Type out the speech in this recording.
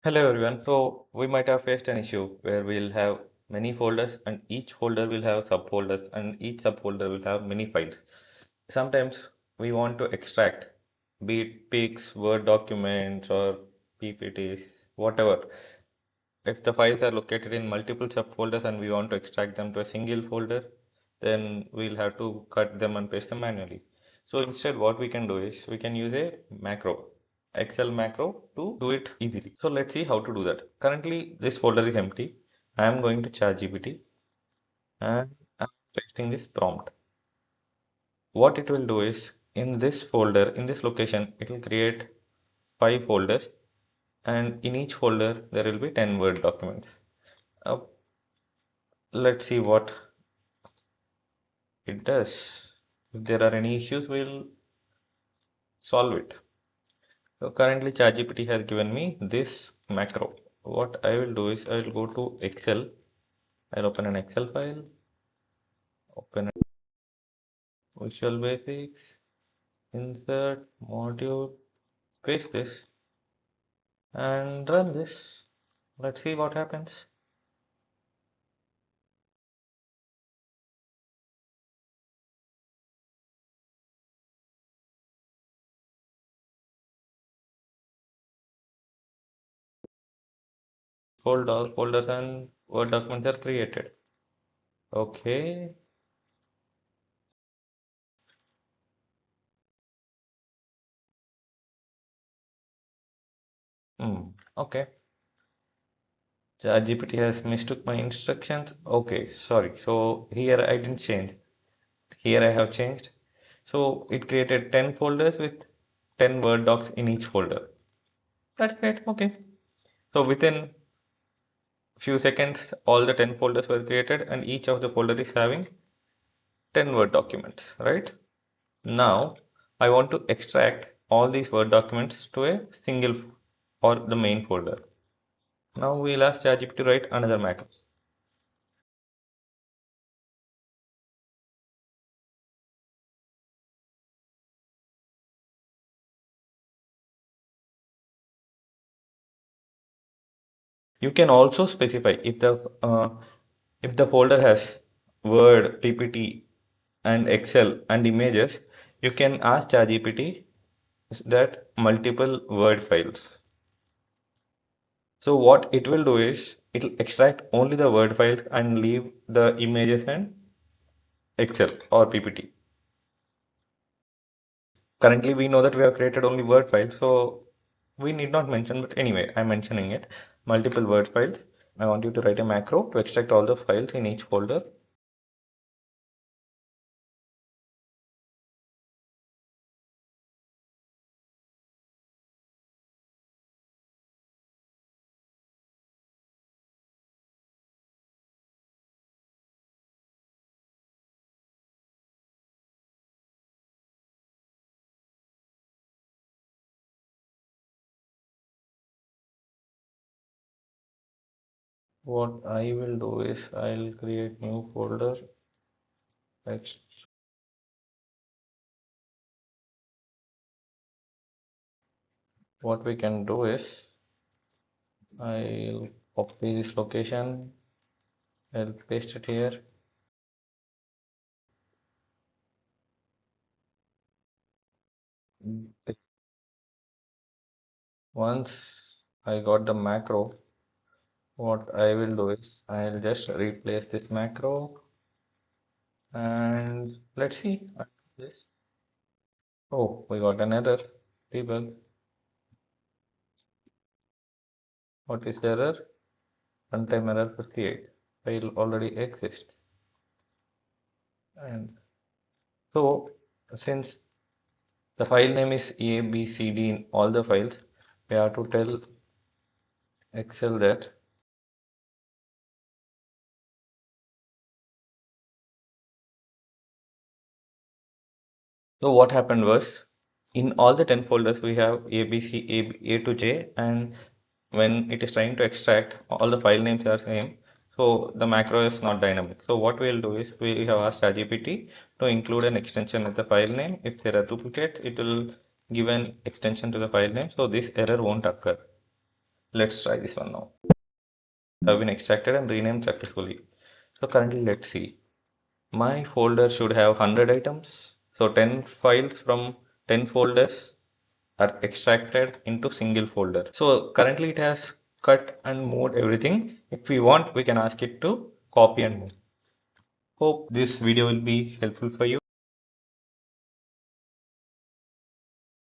Hello everyone. So we might have faced an issue where we'll have many folders and each folder will have subfolders and each subfolder will have many files. Sometimes we want to extract, be it pics, Word documents or PPTs, whatever. If the files are located in multiple subfolders and we want to extract them to a single folder, then we'll have to cut them and paste them manually. So instead what we can do is we can use a macro. Excel macro to do it easily. So let's see how to do that. Currently this folder is empty. I am going to ChatGPT and I'm pasting this prompt. What it will do is in this folder, in this location, it will create 5 folders and in each folder there will be 10 Word documents. Uh, let's see what it does. If there are any issues, we'll solve it. So currently ChatGPT has given me this macro. What I will do is I will go to Excel. I'll open an Excel file, open Visual Basics, insert module, paste this and run this. Let's see what happens. Folders and Word documents are created. Okay. Okay. ChatGPT has mistook my instructions. Okay, sorry. So here I didn't change. Here I have changed. So it created 10 folders with 10 Word docs in each folder. That's great. Okay. So within few seconds, all the 10 folders were created and each of the folder is having 10 Word documents, right? Now I want to extract all these Word documents to a single or the main folder. Now we'll ask ChatGPT to write another macro. You can also specify if the folder has Word, PPT, and Excel and images, you can ask ChatGPT that multiple Word files. So what it will do is it will extract only the Word files and leave the images and Excel or PPT. Currently, we know that we have created only Word files, so we need not mention, but anyway, I'm mentioning it. Multiple Word files. I want you to write a macro to extract all the files in each folder. What I will do is I'll create new folder. What we can do is I'll copy this location. I'll paste it here. Once I got the macro, what I will do is I'll just replace this macro and let's see this. Oh, we got an error. Debug. What is the error? Runtime error 58. File already exists. And so since the file name is A, B, C, D in all the files, we have to tell Excel that. So what happened was in all the 10 folders we have A, B, C, A to J, and when it is trying to extract, all the file names are same. So the macro is not dynamic. So what we'll do is we have asked ChatGPT to include an extension with the file name. If there are duplicates, it will give an extension to the file name. So this error won't occur. Let's try this one now. Have been extracted and renamed successfully. So currently, let's see. My folder should have 100 items. So 10 files from 10 folders are extracted into single folder. So currently it has cut and moved everything. If we want, we can ask it to copy and move. Hope this video will be helpful for you.